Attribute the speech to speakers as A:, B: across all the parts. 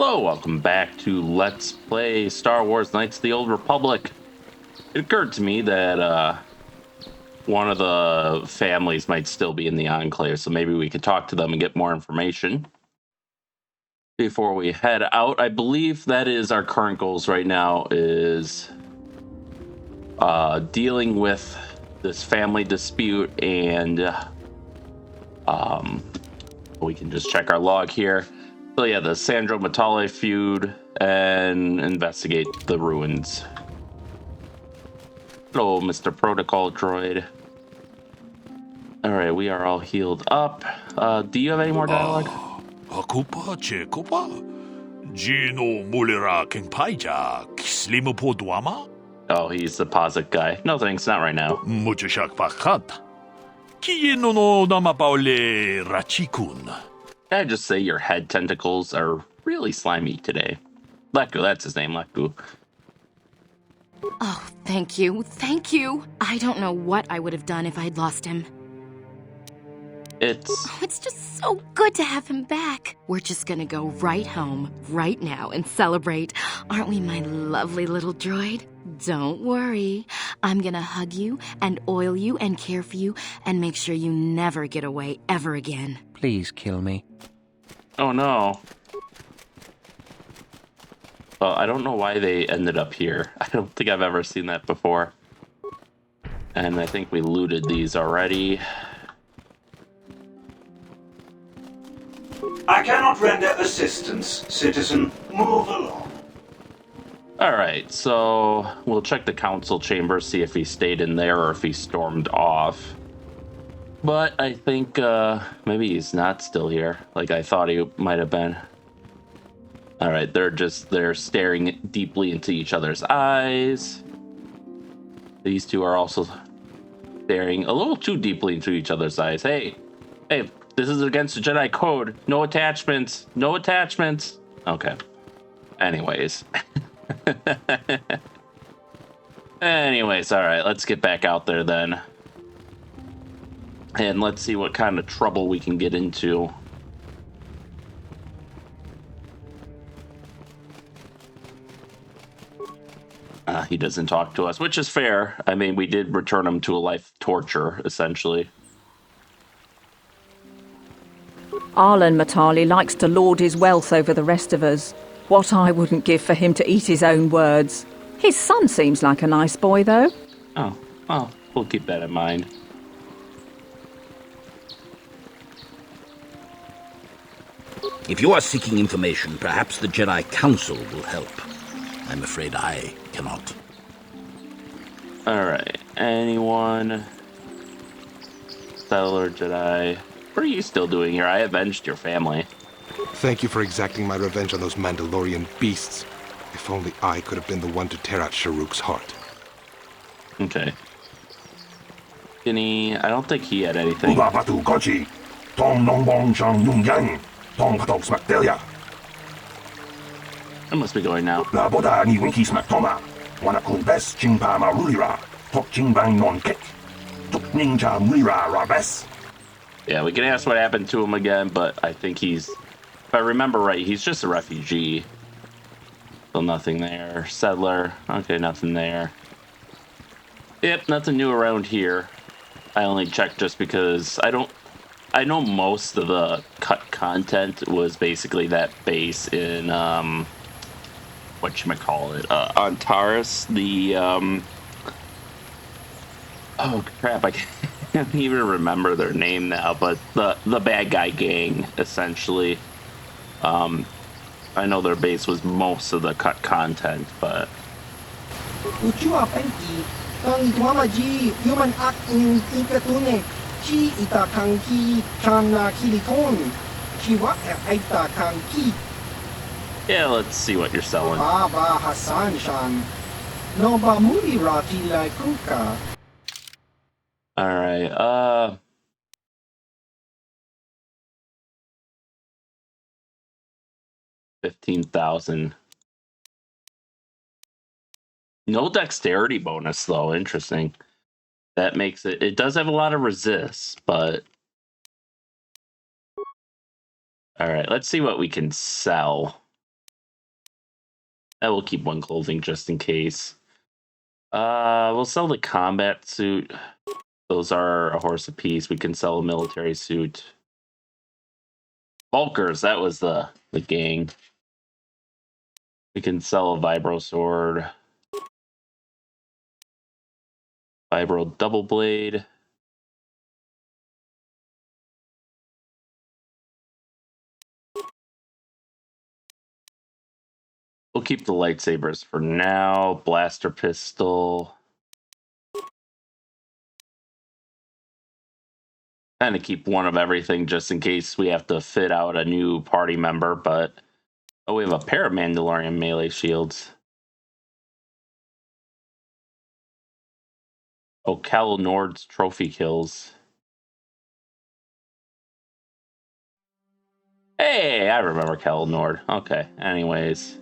A: Hello, welcome back to Let's Play Star Wars Knights of the Old Republic. It occurred to me that one of the families might still be in the Enclave, so maybe we could talk to them and get more information before we head out. I believe that is our current goals right now, is dealing with this family dispute, and we can just check our log here. So yeah, the Sandral Matale feud and investigate the ruins. Hello, Mr. Protocol Droid. Alright, we are all healed up. Do you have any more dialogue?
B: Akupa Chekopa? Gino Mulera Kingpaija Kislimu Poduama?
A: Oh, he's the posit guy. No thanks, not right now.
B: Muchashak Fakata. Kieno no Namapaule Rachikun.
A: Can I just say your head tentacles are really slimy today? Leku, that's his name, Leku.
C: Oh, thank you. Thank you. I don't know what I would have done if I'd lost him. It's just so good to have him back. We're just gonna go right home, right now, and celebrate. Aren't we, my lovely little droid? Don't worry. I'm gonna hug you and oil you and care for you and make sure you never get away ever again.
D: Please kill me.
A: Oh no. Well, I don't know why they ended up here. I don't think I've ever seen that before. And I think we looted these already.
E: I cannot render assistance, citizen. Move along.
A: Alright, so we'll check the council chamber, see if he stayed in there or if he stormed off. But I think maybe he's not still here, like I thought he might have been. Alright, they're staring deeply into each other's eyes. These two are also staring a little too deeply into each other's eyes. Hey, this is against the Jedi Code. No attachments. No attachments. Okay. Anyways. Anyways, alright, let's get back out there then. And let's see what kind of trouble we can get into. He doesn't talk to us, which is fair. I mean, we did return him to a life torture, essentially.
F: Arlen Matale likes to lord his wealth over the rest of us. What I wouldn't give for him to eat his own words. His son seems like a nice boy, though.
A: Oh, well, we'll keep that in mind.
G: If you are seeking information, perhaps the Jedi Council will help. I'm afraid I cannot.
A: Alright, anyone? Settler Jedi. What are you still doing here? I avenged your family.
H: Thank you for exacting my revenge on those Mandalorian beasts. If only I could have been the one to tear out Sharuk's heart.
A: Okay. I don't think he had anything. I must be going now. Yeah, we can ask what happened to him again, but I think if I remember right, he's just a refugee. So nothing there. Settler. Okay, nothing there. Yep, nothing new around here. I only checked just because I know most of the cut content was basically that base in, whatchamacallit, Antares, oh crap, I can't even remember their name now, but the bad guy gang, essentially. I know their base was most of the cut content, but... Yeah, let's see what you're selling. Alright, 15,000. No dexterity bonus, though. Interesting. That makes it does have a lot of resist, but... Alright, let's see what we can sell. I will keep one clothing just in case. We'll sell the combat suit. Those are a horse apiece. We can sell a military suit. Bulkers, that was the gang. We can sell a vibro sword. Vibro double blade. We'll keep the lightsabers for now. Blaster pistol. Kind of keep one of everything just in case we have to fit out a new party member, but oh, we have a pair of Mandalorian melee shields. Oh, Cal Nord's trophy kills. Hey, I remember Cal Nord. Okay, anyways.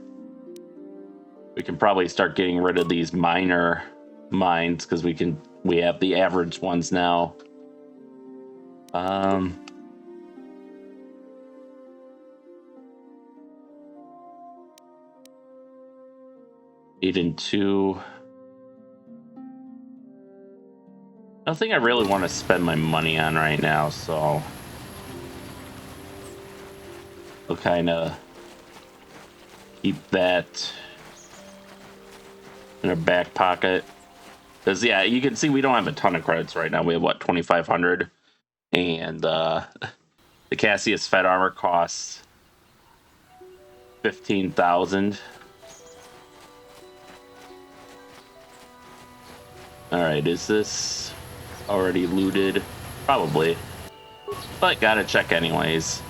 A: We can probably start getting rid of these minor mines because we have the average ones now. 8 and 2. Nothing I really want to spend my money on right now, so we'll kind of keep that in our back pocket. Because, yeah, you can see we don't have a ton of credits right now. We have, what, 2,500? And the Cassius Fed armor costs 15,000. Alright, is this already looted? Probably. But gotta check anyways.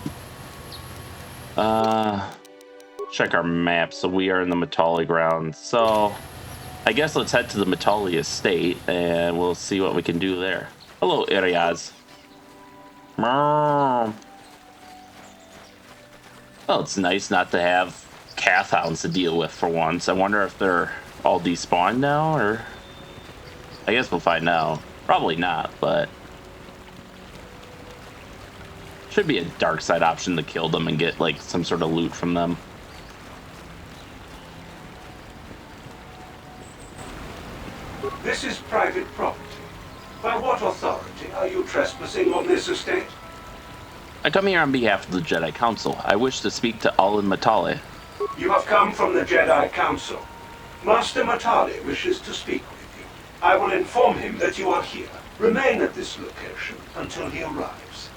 A: Check our map. So we are in the Matale grounds. So I guess let's head to the Matale estate and we'll see what we can do there. Hello, Iriaz. Oh, it's nice not to have Cath hounds to deal with for once. I wonder if they're all despawned now, or I guess we'll find out. Probably not, but should be a dark side option to kill them and get like some sort of loot from them.
E: This is private property. By what authority are you trespassing on this estate?
A: I come here on behalf of the Jedi Council. I wish to speak to Allen Matale.
E: You have come from the Jedi Council. Master Matale wishes to speak with you. I will inform him that you are here. Remain at this location until he arrives.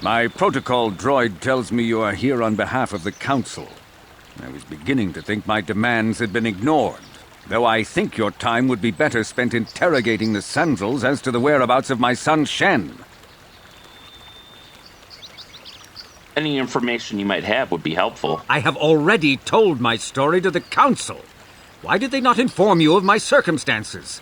D: My protocol droid tells me you are here on behalf of the Council. I was beginning to think my demands had been ignored, though I think your time would be better spent interrogating the Sandrals as to the whereabouts of my son Shen.
A: Any information you might have would be helpful.
D: I have already told my story to the Council. Why did they not inform you of my circumstances?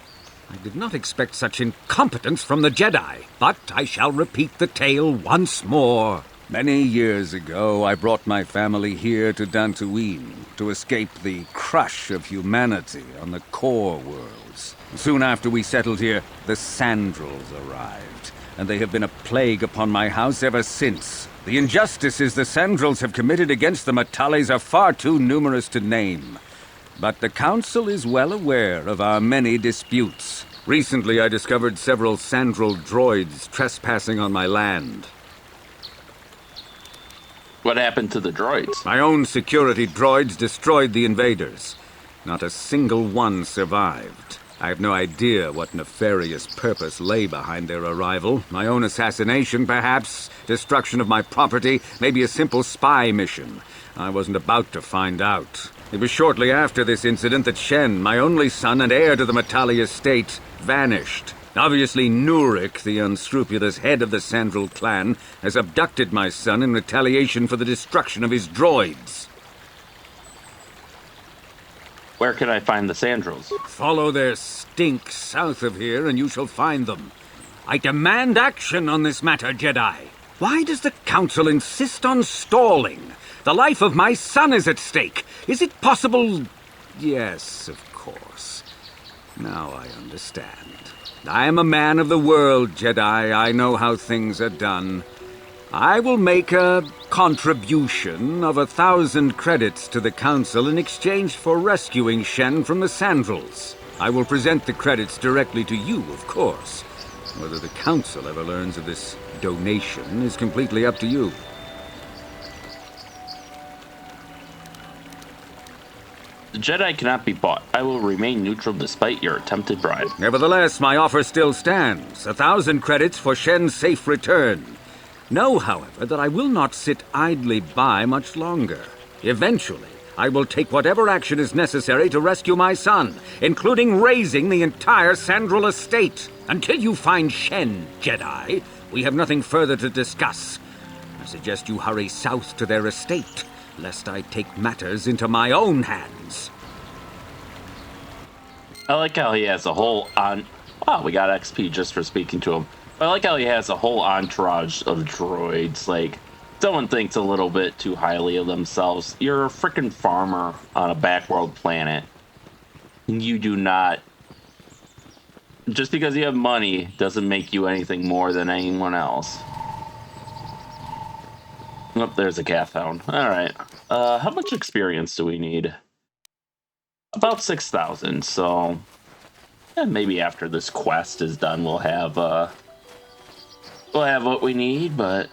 D: I did not expect such incompetence from the Jedi, but I shall repeat the tale once more. Many years ago, I brought my family here to Dantooine to escape the crush of humanity on the core worlds. Soon after we settled here, the Sandrals arrived, and they have been a plague upon my house ever since. The injustices the Sandrals have committed against the Matales are far too numerous to name. But the Council is well aware of our many disputes. Recently, I discovered several Sandral droids trespassing on my land.
A: What happened to the droids?
D: My own security droids destroyed the invaders. Not a single one survived. I have no idea what nefarious purpose lay behind their arrival. My own assassination, perhaps. Destruction of my property. Maybe a simple spy mission. I wasn't about to find out. It was shortly after this incident that Shen, my only son and heir to the Matale estate, vanished. Obviously, Nurik, the unscrupulous head of the Sandral clan, has abducted my son in retaliation for the destruction of his droids.
A: Where can I find the Sandrals?
D: Follow their stink south of here and you shall find them. I demand action on this matter, Jedi. Why does the Council insist on stalling? The life of my son is at stake. Is it possible? Yes, of course. Now I understand. I am a man of the world, Jedi. I know how things are done. I will make a contribution of 1,000 credits to the Council in exchange for rescuing Shen from the Sandrals. I will present the credits directly to you, of course. Whether the Council ever learns of this donation is completely up to you.
A: The Jedi cannot be bought. I will remain neutral despite your attempted bribe.
D: Nevertheless, my offer still stands. 1,000 credits for Shen's safe return. Know, however, that I will not sit idly by much longer. Eventually, I will take whatever action is necessary to rescue my son, including razing the entire Sandral estate. Until you find Shen, Jedi, we have nothing further to discuss. I suggest you hurry south to their estate, lest I take matters into my own hands.
A: I like how he has a whole Wow, we got XP just for speaking to him. But I like how he has a whole entourage of droids. Like, someone thinks a little bit too highly of themselves. You're a freaking farmer on a backworld planet. And you do not... Just because you have money doesn't make you anything more than anyone else. Oh, there's a calf hound. Alright. How much experience do we need? About 6,000, so... Yeah, maybe after this quest is done, we'll have what we need, but...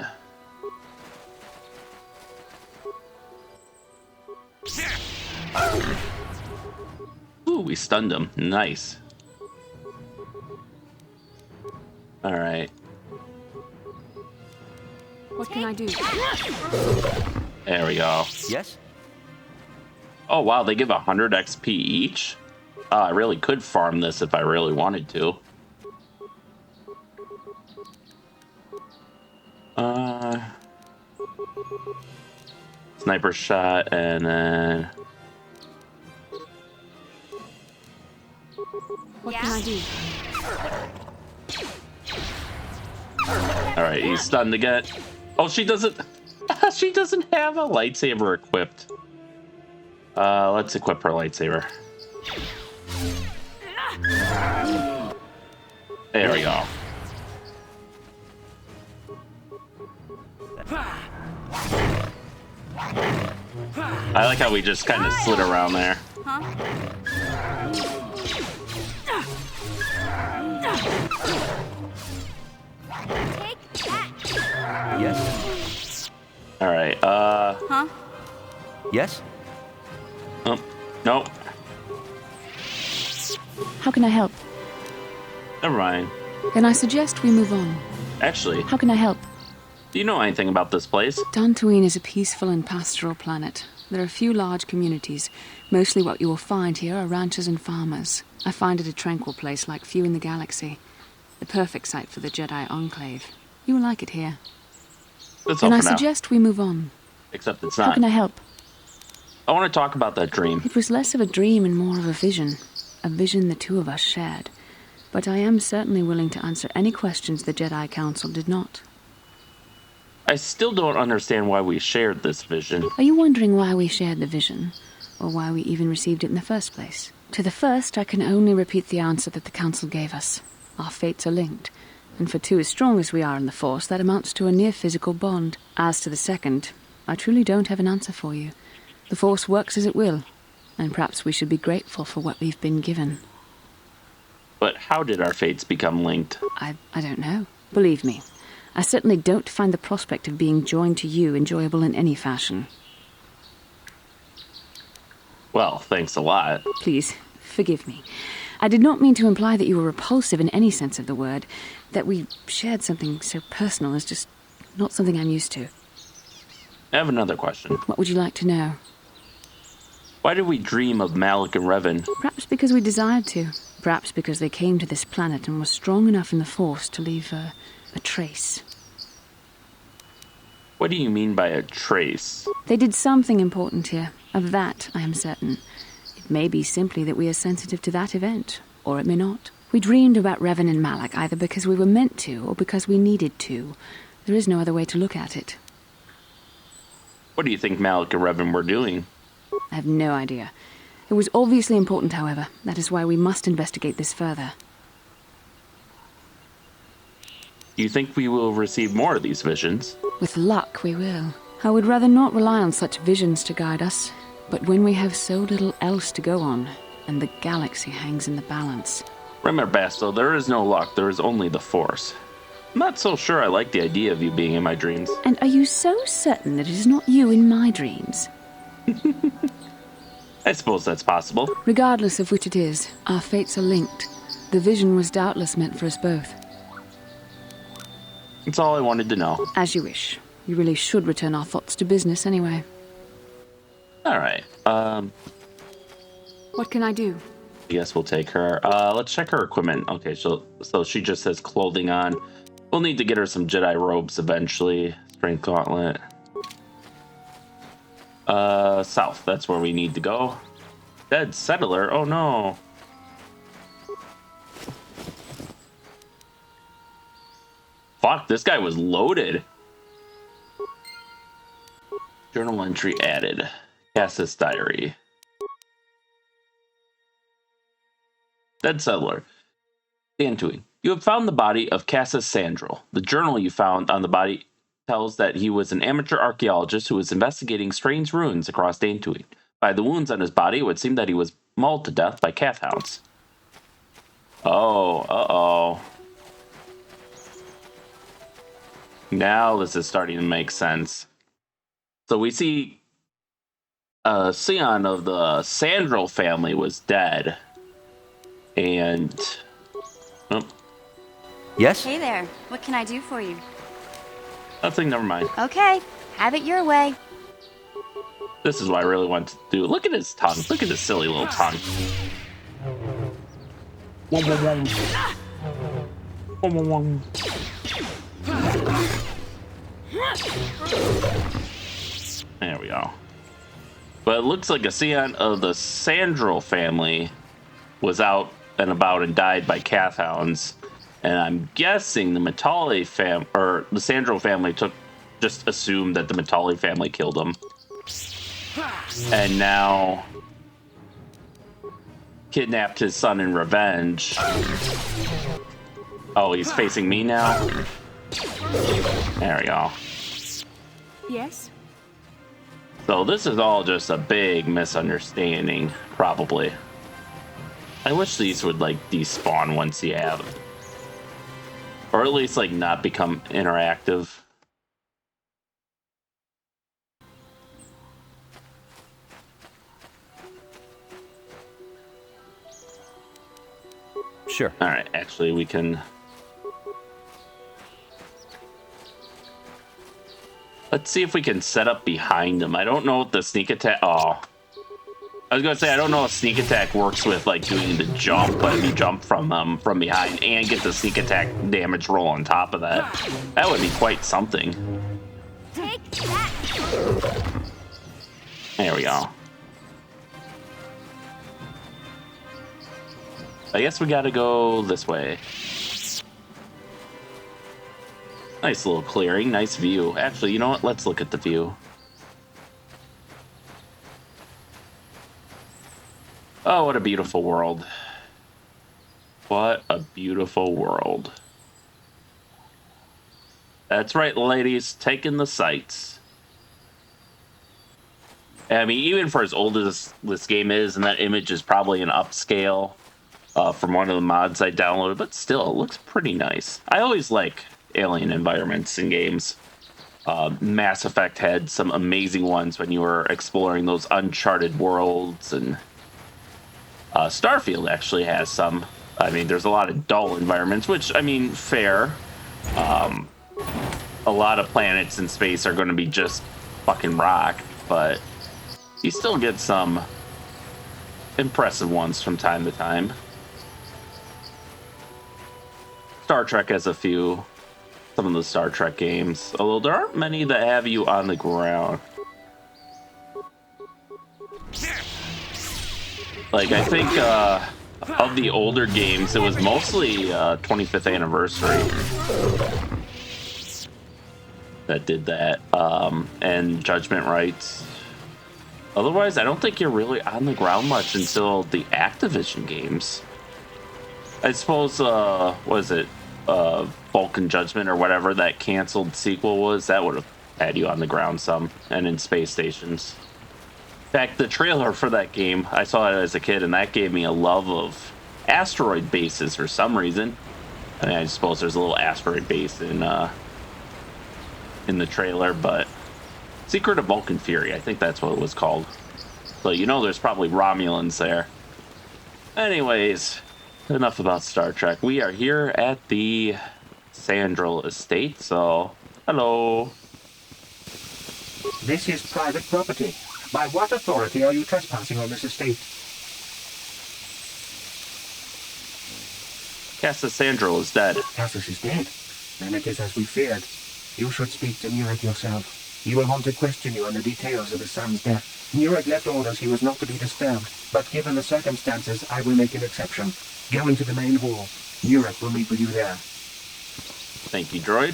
A: Ooh, we stunned him. Nice. Alright.
I: What can I do?
A: There we go.
J: Yes?
A: Oh, wow, they give 100 XP each? I really could farm this if I really wanted to. Sniper shot, and then...
I: What can I do?
A: Alright, he's stunned again. Oh, she doesn't... she doesn't have a lightsaber equipped. Let's equip her lightsaber. There we go. I like how we just kind of slid around there.
I: Take that.
J: Yes?
A: Alright,
J: Yes?
A: Oh, nope.
K: How can I help?
A: Never mind.
K: Then I suggest we move on.
A: Actually,
K: How can I help?
A: do you know anything about this place?
K: Dantooine is a peaceful and pastoral planet. There are few large communities. Mostly what you will find here are ranchers and farmers. I find it a tranquil place like few in the galaxy. The perfect site for the Jedi Enclave. You will like it here.
A: That's all
K: Then I
A: for now.
K: suggest we move on.
A: Except it's
K: How
A: not.
K: can I help?
A: I want to talk about that dream.
K: It was less of a dream and more of a vision. A vision the two of us shared. But I am certainly willing to answer any questions the Jedi Council did not.
A: I still don't understand why we shared this vision.
K: Are you wondering why we shared the vision? Or why we even received it in the first place? To the first, I can only repeat the answer that the Council gave us. Our fates are linked. And for two as strong as we are in the Force, that amounts to a near-physical bond. As to the second, I truly don't have an answer for you. The Force works as it will. And perhaps we should be grateful for what we've been given.
A: But how did our fates become linked?
K: I don't know. Believe me, I certainly don't find the prospect of being joined to you enjoyable in any fashion.
A: Well, thanks a lot.
K: Please, forgive me. I did not mean to imply that you were repulsive in any sense of the word. That we shared something so personal is just not something I'm used to.
A: I have another question.
K: What would you like to know?
A: Why did we dream of Malik and Revan?
K: Perhaps because we desired to. Perhaps because they came to this planet and were strong enough in the Force to leave a trace.
A: What do you mean by a trace?
K: They did something important here. Of that, I am certain. It may be simply that we are sensitive to that event, or it may not. We dreamed about Revan and Malik either because we were meant to or because we needed to. There is no other way to look at it.
A: What do you think Malik and Revan were doing?
K: I have no idea. It was obviously important, however. That is why we must investigate this further.
A: Do you think we will receive more of these visions?
K: With luck, we will. I would rather not rely on such visions to guide us. But when we have so little else to go on, and the galaxy hangs in the balance...
A: Remember, Basto, there is no luck, there is only the Force. I'm not so sure I like the idea of you being in my dreams.
K: And are you so certain that it is not you in my dreams?
A: I suppose that's possible.
K: Regardless of which it is, our fates are linked. The vision was doubtless meant for us both.
A: That's all I wanted to know.
K: As you wish. You really should return our thoughts to business anyway.
A: Alright,
I: What can I do?
A: I guess we'll take her. Let's check her equipment. Okay, so she just has clothing on. We'll need to get her some Jedi robes eventually. Strength gauntlet. South, that's where we need to go. Dead settler, oh no. Fuck, this guy was loaded. Journal entry added. Cass's diary. Dead settler. Dantooine. You have found the body of Cass's Sandral. The journal you found on the body tells that he was an amateur archaeologist who was investigating strange ruins across Dantooine. By the wounds on his body, it would seem that he was mauled to death by cat hounds. Oh, uh-oh. Now this is starting to make sense. So we see Sion of the Sandral family was dead. And... Oh,
J: Yes?
L: Hey there. What can I do for you?
A: nothing, never mind.
L: Okay. Have it your way.
A: This is what I really want to do. Look at his tongue. Look at his silly little tongue. There we go. But it looks like a Sion of the Sandral family was out and about and died by calf hounds. And I'm guessing the Matale or the Sandral family just assumed that the Matale family killed him. And now kidnapped his son in revenge. Oh, he's facing me now? There we go.
I: Yes?
A: So this is all just a big misunderstanding, probably. I wish these would, like, despawn once you have it. Or at least, like, not become interactive.
J: Sure.
A: Alright, actually, we can... Let's see if we can set up behind him. I don't know what the sneak attack... Oh. I was gonna say, I don't know if sneak attack works with, like, doing the jump, but if you jump from behind and get the sneak attack damage roll on top of that, that would be quite something.
L: Take that.
A: There we go. I guess we gotta go this way. Nice little clearing, nice view. Actually, you know what? Let's look at the view. Oh, what a beautiful world. What a beautiful world. That's right, ladies. Taking the sights. I mean, even for as old as this game is, and that image is probably an upscale from one of the mods I downloaded, but still, it looks pretty nice. I always like alien environments in games. Mass Effect had some amazing ones when you were exploring those uncharted worlds, and Starfield actually has some. I mean, there's a lot of dull environments, which, I mean, fair. A lot of planets in space are going to be just fucking rock, but you still get some impressive ones from time to time. Star Trek has a few. Some of the Star Trek games, although there aren't many that have you on the ground. Like, I think of the older games, it was mostly 25th anniversary that did that, and Judgment Rights. Otherwise, I don't think you're really on the ground much until the Activision games. I suppose, what is it? Vulcan Judgment or whatever that canceled sequel was, that would have had you on the ground some and in space stations. In fact, the trailer for that game, I saw it as a kid, and that gave me a love of asteroid bases for some reason. I mean, I suppose there's a little asteroid base in the trailer, but Secret of Vulcan Fury, I think that's what it was called. So you know there's probably Romulans there. Anyways, enough about Star Trek. We are here at the Sandral estate, so hello.
M: This is private property. By what authority are you trespassing on this estate?
A: Cassis Sandral is dead.
M: Cassis is dead? Then it is as we feared. You should speak to Nurek yourself. He will want to question you on the details of his son's death. Nurek left orders he was not to be disturbed, but given the circumstances, I will make an exception. Go into the main hall. Nurek will meet with you there.
A: Thank you, droid.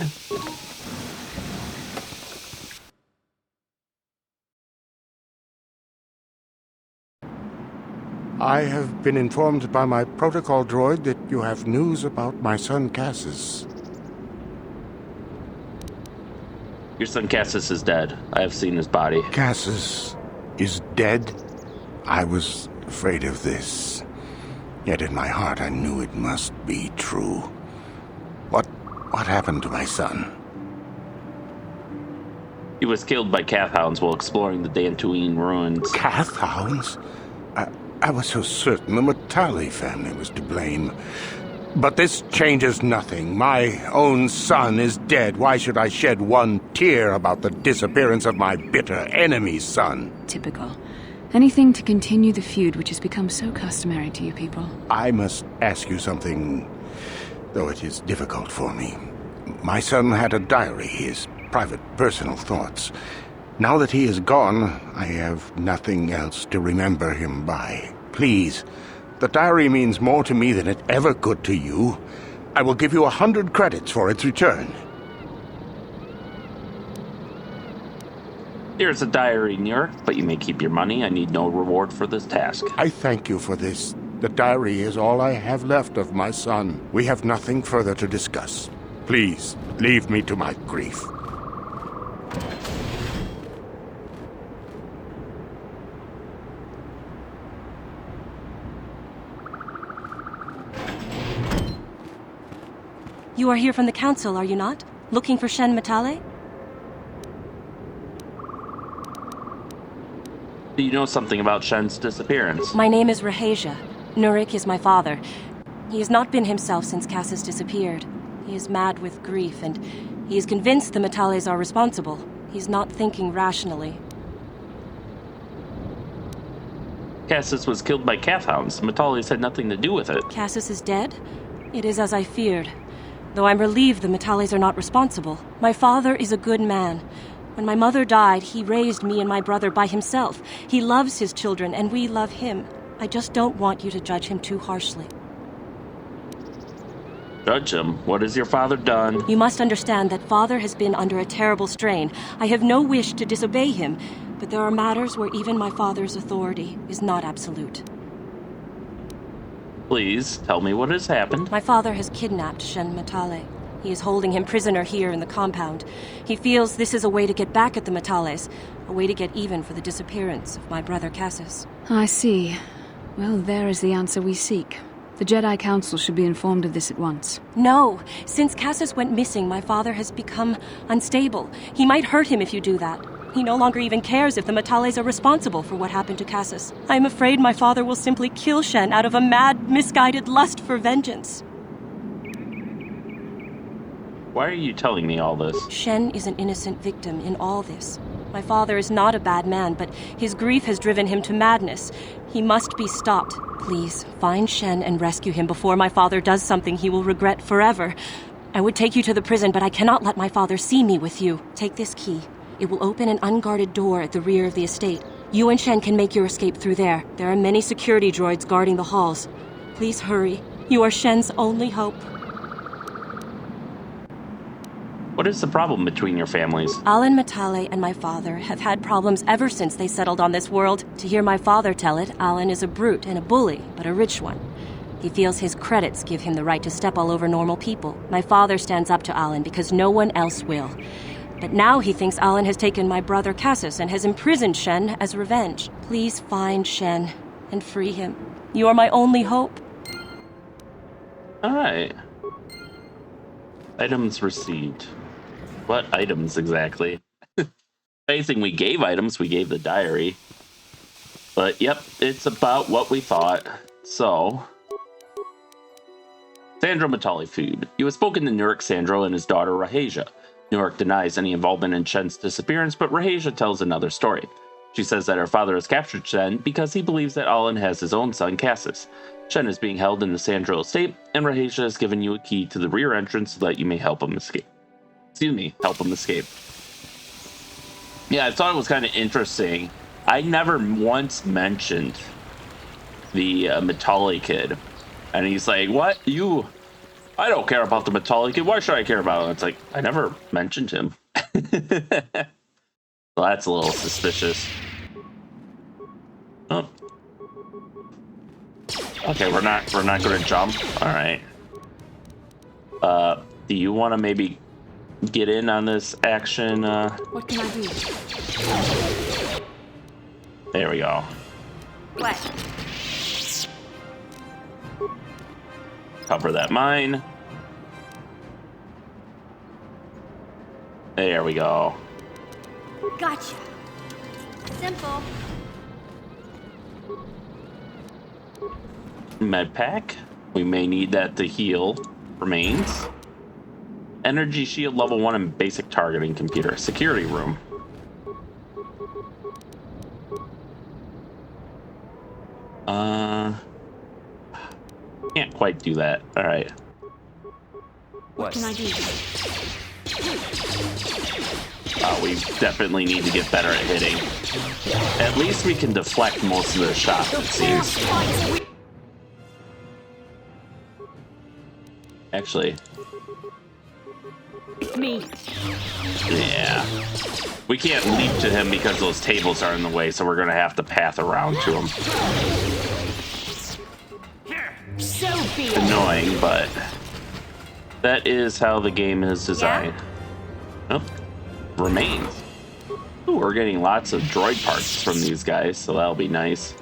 N: I have been informed by my protocol droid that you have news about my son Cassis.
A: Your son Cassis is dead. I have seen his body.
N: Cassis is dead? I was afraid of this. Yet in my heart I knew it must be true. What happened to my son?
A: He was killed by Cathhounds while exploring the Dantooine ruins.
N: Cathhounds? I was so certain the Matale family was to blame. But this changes nothing. My own son is dead. Why should I shed one tear about the disappearance of my bitter enemy's son?
K: Typical. Anything to continue the feud which has become so customary to you people.
N: I must ask you something, though it is difficult for me. My son had a diary, his private, personal thoughts. Now that he is gone, I have nothing else to remember him by. Please, the diary means more to me than it ever could to you. I will give you 100 credits for its return.
A: Here's a diary, Nurek, but you may keep your money. I need no reward for this task.
N: I thank you for this. The diary is all I have left of my son. We have nothing further to discuss. Please, leave me to my grief.
O: You are here from the Council, are you not? Looking for Shen Matale?
A: Do you know something about Shen's disappearance?
O: My name is Rahasia. Nurek is my father. He has not been himself since Cassis disappeared. He is mad with grief, and he is convinced the Matales are responsible. He's not thinking rationally.
A: Cassis was killed by Cathhounds. Matales had nothing to do with it.
O: Cassis is dead? It is as I feared. Though I'm relieved the Matales are not responsible. My father is a good man. When my mother died, he raised me and my brother by himself. He loves his children, and we love him. I just don't want you to judge him too harshly.
A: Judge him? What has your father done?
O: You must understand that father has been under a terrible strain. I have no wish to disobey him, but there are matters where even my father's authority is not absolute.
A: Please, tell me what has happened.
O: My father has kidnapped Shen Matale. He is holding him prisoner here in the compound. He feels this is a way to get back at the Matales, a way to get even for the disappearance of my brother Cassis.
K: I see. Well, there is the answer we seek. The Jedi Council should be informed of this at once.
O: No! Since Cassis went missing, my father has become unstable. He might hurt him if you do that. He no longer even cares if the Matales are responsible for what happened to Cassis. I am afraid my father will simply kill Shen out of a mad, misguided lust for vengeance.
A: Why are you telling me all this?
O: Shen is an innocent victim in all this. My father is not a bad man, but his grief has driven him to madness. He must be stopped. Please, find Shen and rescue him before my father does something he will regret forever. I would take you to the prison, but I cannot let my father see me with you. Take this key. It will open an unguarded door at the rear of the estate. You and Shen can make your escape through there. There are many security droids guarding the halls. Please hurry. You are Shen's only hope.
A: What is the problem between your families?
O: Alan Matale and my father have had problems ever since they settled on this world. To hear my father tell it, Alan is a brute and a bully, but a rich one. He feels his credits give him the right to step all over normal people. My father stands up to Alan because no one else will. But now he thinks Alan has taken my brother Cassus and has imprisoned Shen as revenge. Please find Shen and free him. You are my only hope.
A: Alright. Items received. What items exactly? Anything we gave items, we gave the diary. But yep, it's about what we thought. So, Sandral Matale Feud. You have spoken to Nurik Sandral and his daughter Rahasia. Nurik denies any involvement in Shen's disappearance, but Rahasia tells another story. She says that her father has captured Shen because he believes that Alan has his own son Cassus. Shen is being held in the Sandral estate, and Rahasia has given you a key to the rear entrance so that you may help him escape. Excuse me, help him escape. Yeah, I thought it was kind of interesting. I never once mentioned the Matale kid. And he's like, what? You... I don't care about the Matale kid. Why should I care about him? It's like, I never mentioned him. Well, that's a little suspicious. Oh. Okay, we're not gonna jump. Alright. Do you wanna maybe get in on this action?
I: What can I do?
A: There we go.
L: What?
A: Cover that mine. There we go.
L: Gotcha. Simple.
A: Med pack. We may need that to heal remains. Energy shield level 1 and basic targeting computer. Security room. Can't quite do that. All right.
I: What can I do?
A: We definitely need to get better at hitting. At least we can deflect most of their shots, it seems. Actually.
I: It's me.
A: Yeah. We can't leap to him because those tables are in the way, so we're going to have to path around to him.
I: So be it.
A: Annoying, but that is how the game is designed. Yeah. Oh, remains. Ooh, we're getting lots of droid parts from these guys, so that'll be nice.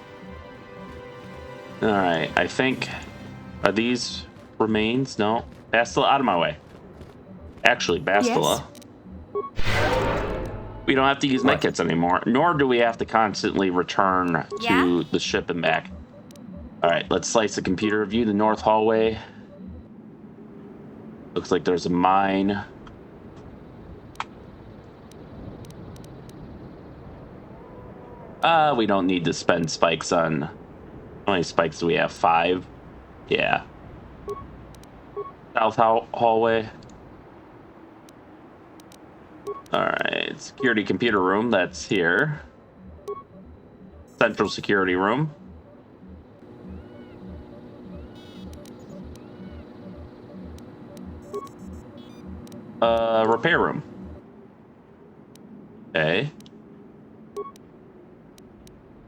A: Alright, I think... Are these remains? No. Bastila, out of my way. Actually, Bastila. Yes. We don't have to use medkits anymore, nor do we have to constantly return to the ship and back. Alright, let's slice the computer view. The north hallway. Looks like there's a mine. We don't need to spend spikes on... How many spikes do we have? 5? Yeah. South hallway. Alright, security computer room, that's here. Central security room. Repair room. Okay.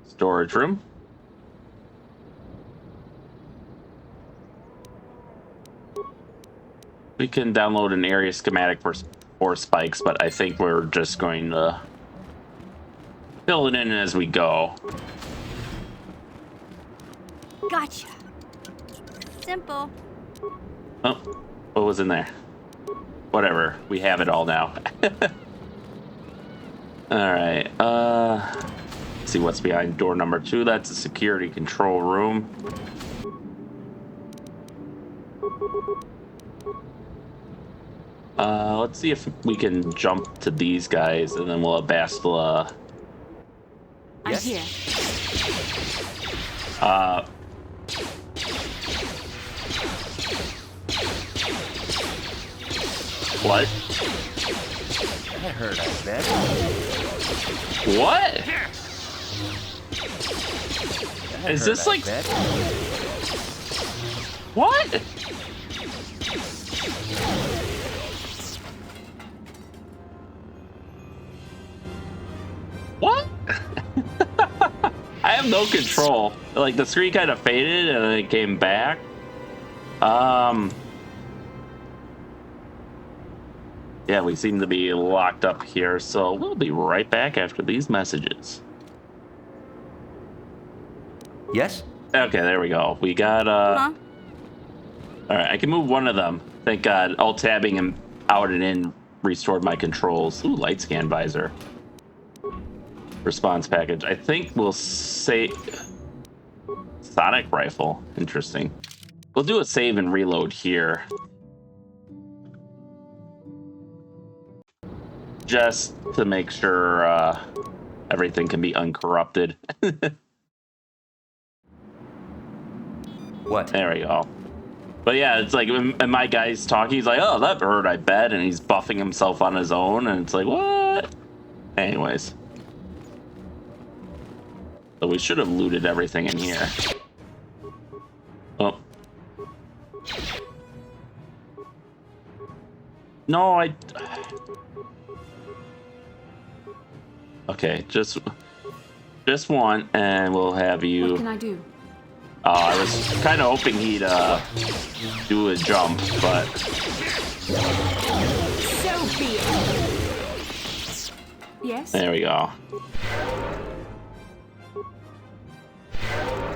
A: Storage room. We can download an area schematic for spikes, but I think we're just going to fill it in as we go.
L: Gotcha. Simple.
A: Oh, what was in there? Whatever, we have it all now. Alright, let's see what's behind door number 2. That's a security control room. Let's see if we can jump to these guys, and then we'll have Bastila.
I: I'm here.
A: What?
J: I heard I bet.
A: What? Is this like... What? What? I have no control. Like, the screen kind of faded and then it came back. Yeah, we seem to be locked up here, so we'll be right back after these messages.
J: Yes?
A: Okay, there we go. We got,
L: Huh?
A: Alright, I can move one of them. Thank God. Alt-tabbing him out and in restored my controls. Ooh, light scan visor. Response package. I think we'll say... Sonic rifle. Interesting. We'll do a save and reload here. Just to make sure everything can be uncorrupted.
J: What?
A: There we go. But yeah, it's like when my guy's talking, he's like, oh, that hurt, I bet. And he's buffing himself on his own. And it's like, what? Anyways. So we should have looted everything in here. Oh. No, Okay, just one, and we'll have you...
K: What can I do?
A: I was kind of hoping he'd do a jump, but...
I: So be it. Yes?
A: There we go.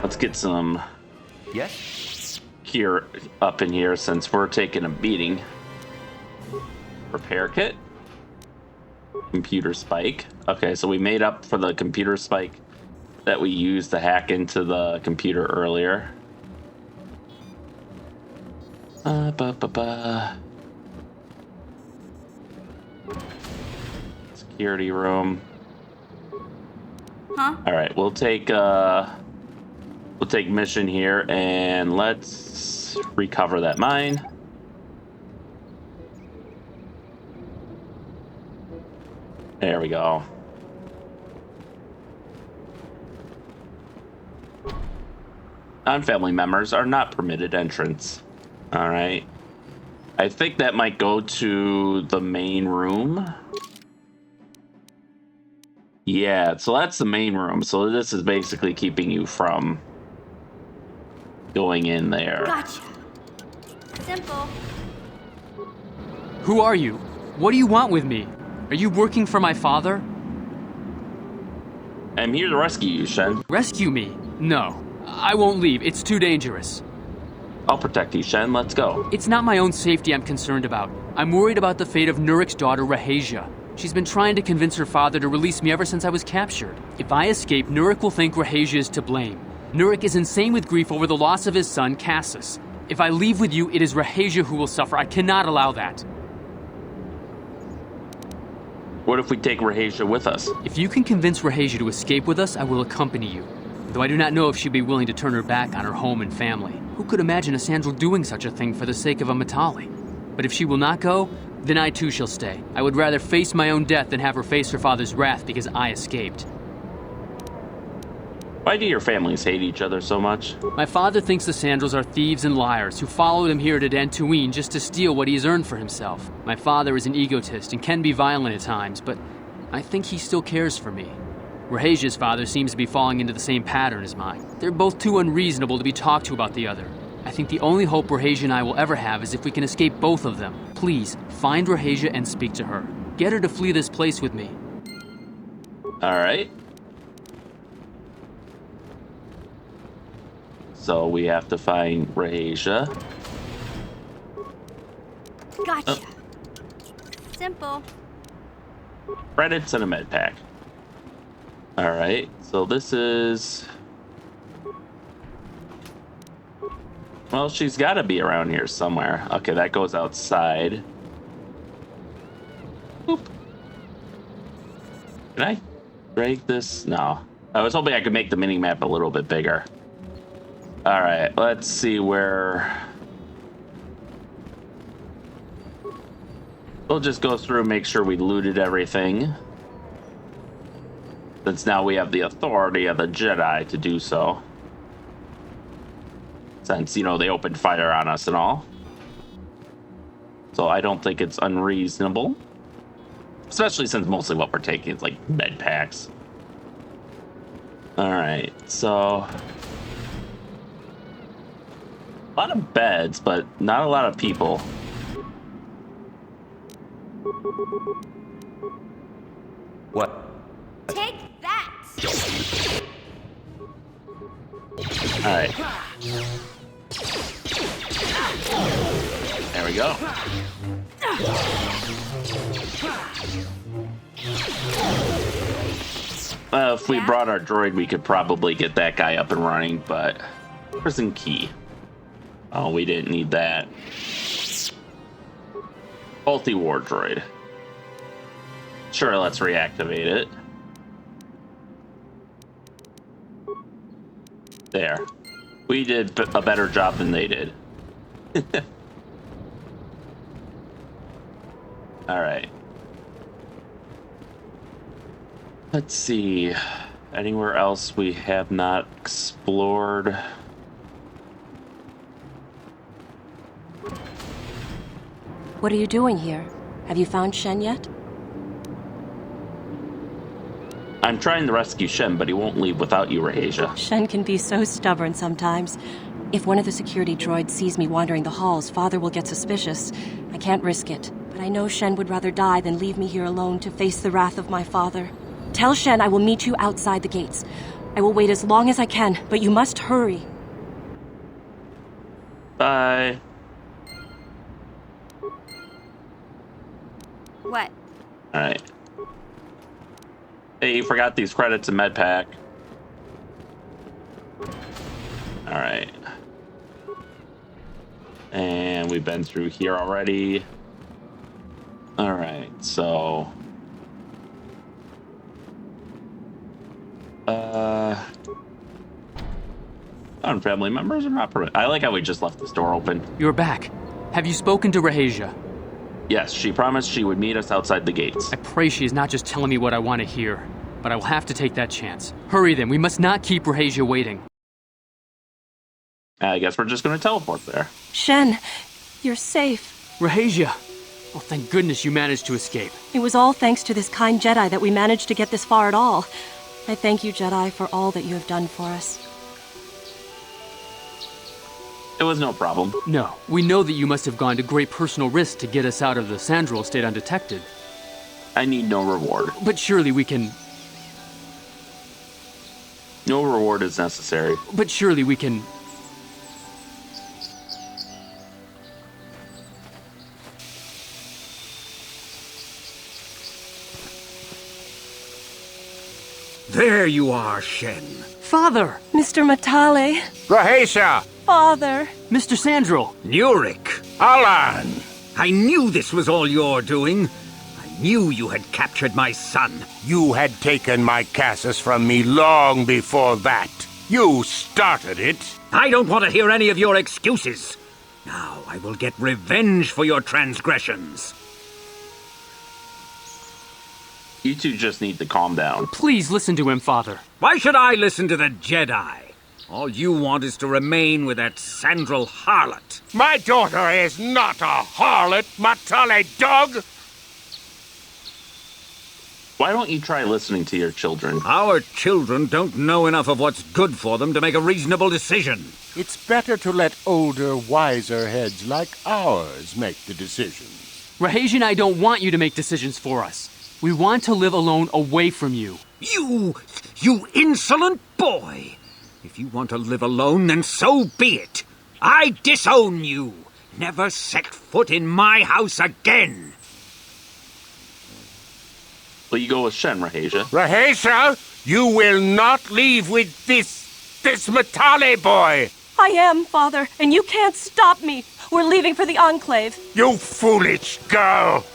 A: Let's get some...
J: Yes?
A: Gear up in here since we're taking a beating. Repair kit. Computer spike. Okay, so we made up for the computer spike that we used to hack into the computer earlier. Security room.
L: Huh?
A: All right, we'll take mission here and let's recover that mine. There we go. Non-family members are not permitted entrance. All right. I think that might go to the main room. Yeah, so that's the main room. So this is basically keeping you from going in there.
L: Gotcha. Simple.
P: Who are you? What do you want with me? Are you working for my father?
A: I'm here to rescue you, Shen.
P: Rescue me? No. I won't leave. It's too dangerous.
A: I'll protect you, Shen. Let's go.
P: It's not my own safety I'm concerned about. I'm worried about the fate of Nurik's daughter, Rahasia. She's been trying to convince her father to release me ever since I was captured. If I escape, Nurik will think Rahasia is to blame. Nurik is insane with grief over the loss of his son, Cassus. If I leave with you, it is Rahasia who will suffer. I cannot allow that.
A: What if we take Rahasia with us?
P: If you can convince Rahasia to escape with us, I will accompany you. Though I do not know if she'd be willing to turn her back on her home and family. Who could imagine a Sandral doing such a thing for the sake of a Matale? But if she will not go, then I too shall stay. I would rather face my own death than have her face her father's wrath because I escaped.
A: Why do your families hate each other so much?
P: My father thinks the Sandrals are thieves and liars who followed him here to Dantooine just to steal what he has earned for himself. My father is an egotist and can be violent at times, but I think he still cares for me. Rahasia's father seems to be falling into the same pattern as mine. They're both too unreasonable to be talked to about the other. I think the only hope Rahasia and I will ever have is if we can escape both of them. Please, find Rahasia and speak to her. Get her to flee this place with me.
A: All right. So we have to find Rahasia.
L: Gotcha. Simple.
A: Credits and a med pack. All right. So this is... Well, she's got to be around here somewhere. Okay, that goes outside. Boop. Can I break this? No. I was hoping I could make the mini-map a little bit bigger. All right, let's see where... We'll just go through and make sure we looted everything. Since now we have the authority of the Jedi to do so. Since, you know, they opened fire on us and all. So I don't think it's unreasonable. Especially since mostly what we're taking is like med packs. Alright, so... A lot of beds, but not a lot of people.
J: What?
L: Take that!
A: Alright. There we go. If we brought our droid, we could probably get that guy up and running, but prison key. Oh, we didn't need that. Faulty war droid. Sure, let's reactivate it. There. We did a better job than they did. Alright. Let's see. Anywhere else we have not explored?
O: What are you doing here? Have you found Shen yet?
A: I'm trying to rescue Shen, but he won't leave without you, Rahasia.
O: Shen can be so stubborn sometimes. If one of the security droids sees me wandering the halls, Father will get suspicious. I can't risk it, but I know Shen would rather die than leave me here alone to face the wrath of my father. Tell Shen I will meet you outside the gates. I will wait as long as I can, but you must hurry.
A: Bye.
L: What?
A: Alright. Hey, you forgot these credits in MedPack. Alright. And we've been through here already. Alright, so... family members are not permitted. I like how we just left this door open.
P: You're back. Have you spoken to Rahasia?
A: Yes, she promised she would meet us outside the gates.
P: I pray she is not just telling me what I want to hear, but I will have to take that chance. Hurry then, we must not keep Rahasia waiting.
A: I guess we're just going to teleport there.
O: Shen, you're safe.
P: Rahasia! Oh, thank goodness you managed to escape.
O: It was all thanks to this kind Jedi that we managed to get this far at all. I thank you, Jedi, for all that you have done for us.
A: It was no problem.
P: No, we know that you must have gone to great personal risk to get us out of the Sandral state undetected.
A: I need no reward.
P: But surely we can...
A: No reward is necessary.
P: But surely we can...
D: There you are, Shen.
P: Father!
O: Mr. Matale.
N: Rahasia!
O: Father!
P: Mr. Sandral!
D: Nurik!
N: Alan!
D: I knew this was all your doing. I knew you had captured my son.
N: You had taken my Cassus from me long before that. You started it.
D: I don't want to hear any of your excuses. Now I will get revenge for your transgressions.
A: You two just need to calm down.
P: Please listen to him, Father.
D: Why should I listen to the Jedi? All you want is to remain with that Sandral harlot.
N: My daughter is not a harlot, Matale dog!
A: Why don't you try listening to your children?
D: Our children don't know enough of what's good for them to make a reasonable decision.
N: It's better to let older, wiser heads like ours make the decisions.
P: Rahasia and I don't want you to make decisions for us. We want to live alone away from you.
D: You insolent boy! If you want to live alone, then so be it. I disown you. Never set foot in my house again.
A: Will you go with Shen, Rahasia?
N: Rahasia, you will not leave with this Matale boy.
O: I am, Father, and you can't stop me. We're leaving for the Enclave.
N: You foolish girl.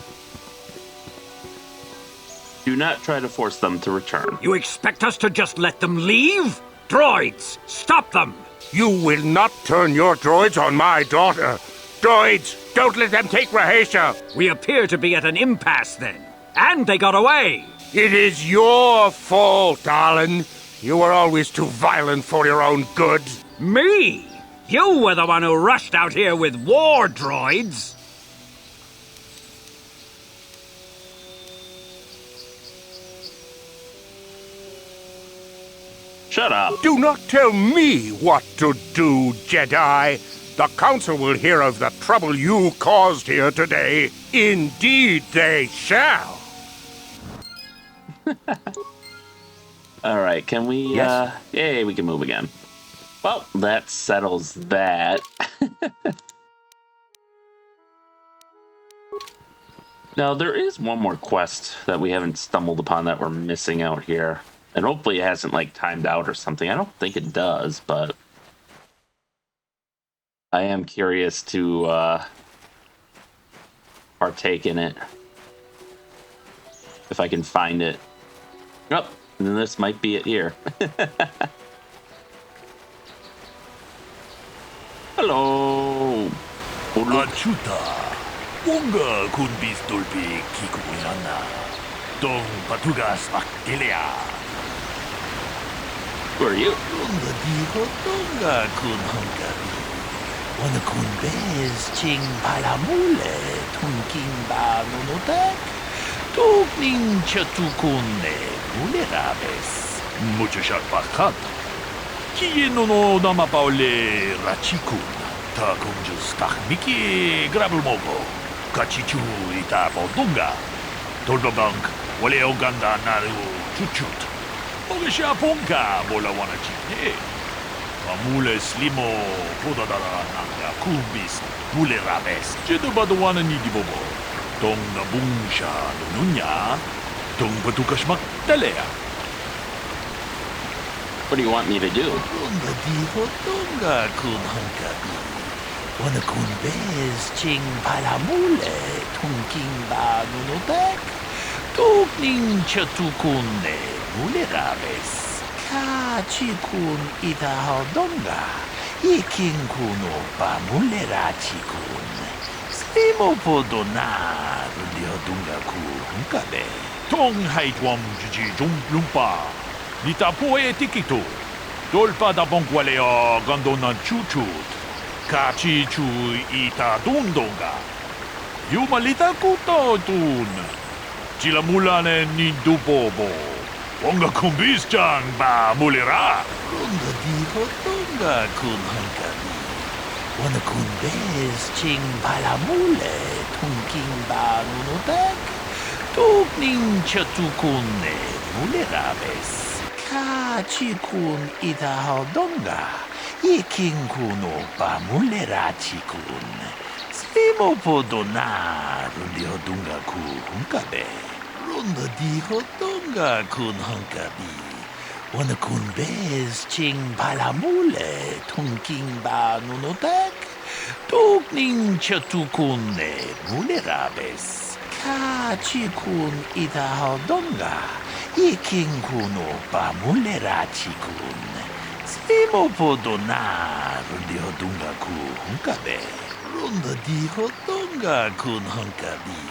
A: Do not try to force them to return.
D: You expect us to just let them leave? Droids, stop them!
N: You will not turn your droids on my daughter. Droids, don't let them take Rahasia.
D: We appear to be at an impasse then. And they got away.
N: It is your fault, Alan. You were always too violent for your own good.
D: Me? You were the one who rushed out here with war droids.
A: Shut up.
N: Do not tell me what to do, Jedi. The council will hear of the trouble you caused here today. Indeed they shall.
A: All right, can we,
G: Yes?
A: yay, we can move again. Well, that settles that. Now, there is one more quest that we haven't stumbled upon that we're missing out here. And hopefully it hasn't, like, timed out or something. I don't think it does, but I am curious to partake in it. If I can find it. Oh, and then this might be it here. Hello.
B: Achuta. Unga kun bistolpi kikuyana. Dong patugas maktilea.
A: Who are you?
B: Unga diho donga kun hungari. Wana kun bez ching palamule tunking ba nunotek. Tukning chatukune mulerabes. Muchashak bakat. Kieno no namapaule rachikun. Ta kunjus tahmiki grabulmogo. Kachichu ita bodunga. Tolbabank wale oganda naru chuchut. Ogesha ponka bola wana chikne. Amule slimo podadara nanga kumbis mule rabes. Jedo badwana ni dibobo. Tong na bungsha nunya. Tong patukashmak talea.
A: What do you want me to do?
B: Tunga diho tunga kun hankabi. Wana kun bez ching palamule tunking ba nunotek. Tukning chatukune mule rabes. Ka chikun ita hodonga. Ikin kuno ba mule rachikun. Slimo podona rudio dunga ku hunkabe. Tong haitwam jiji lumpa. Nita poe tikito. Dolpa da bonkwaleo gandona chuchut. Kachi chu ita dundonga. Yumalita kuto tun. Chilamulane ni dubobo. Onga kumbis chang ba mulera. Runga diho tunga kun hankabi. Wana kun bez ching palamule tunking ba nunotek. Tukning chatukune mulerabes. Kachikun ita hodonga. Ikin kuno ba mulera chikun. Slimo podona rundi hodunga ku hunkabe. Runda di hodunga kun hunkabi. Wana kun bez ching palamule tunking ba nunotek. Tukning chatukune mulerabes. Kachikun ita hodonga. Ikin kuno ba mulera chikun. Slimo podona rundi hodunga ku hunkabe. Runda di hodunga kun hunkabi.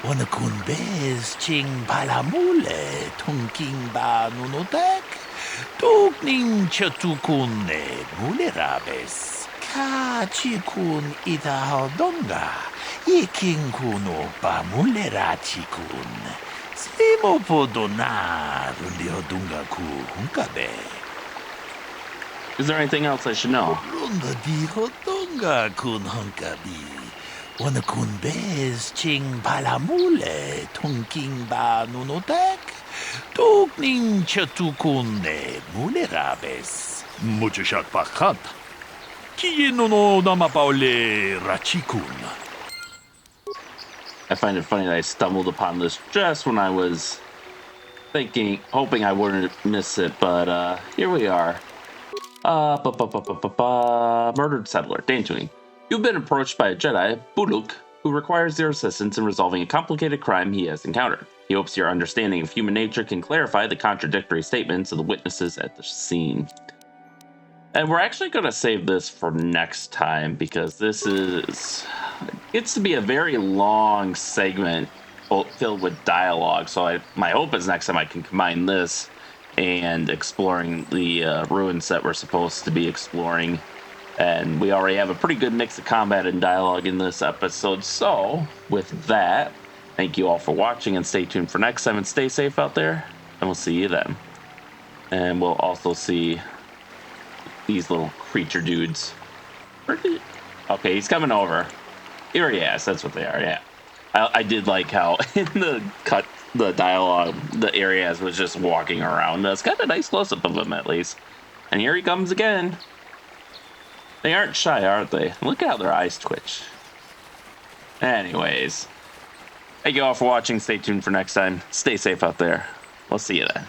B: Wana kun bez ching palamule tunking ba nunotek. Tukning chatukune mulerabes. Kachikun ita hodonga. Ikin kuno ba mulera chikun. Slimo podona rundi hodunga ku hunkabe.
A: Is there anything else I should know?
B: Runda di hodunga kun hunkabi. Wana kun bez ching palamule tunking ba nunotek. Tukning chatukune mulerabes. Muchashak bakat. Kieno no namapaule rachikun.
A: I find it funny that I stumbled upon this just when I was hoping I wouldn't miss it, but here we are. Murdered settler, Dantooine. You've been approached by a Jedi, Buluk, who requires your assistance in resolving a complicated crime he has encountered. He hopes your understanding of human nature can clarify the contradictory statements of the witnesses at the scene. And we're actually going to save this for next time because gets to be a very long segment filled with dialogue. So my hope is next time I can combine this and exploring the ruins that we're supposed to be exploring. And we already have a pretty good mix of combat and dialogue in this episode. So with that, thank you all for watching and stay tuned for next time and stay safe out there. And we'll see you then. And we'll also see these little creature dudes. Okay, he's coming over. Here he is. That's what they are. Yeah, I did like how in the dialogue, the Arias was just walking around. It's got a nice close up of him at least. And here he comes again. They aren't shy, aren't they? Look how their eyes twitch. Anyways, thank you all for watching. Stay tuned for next time. Stay safe out there. We'll see you then.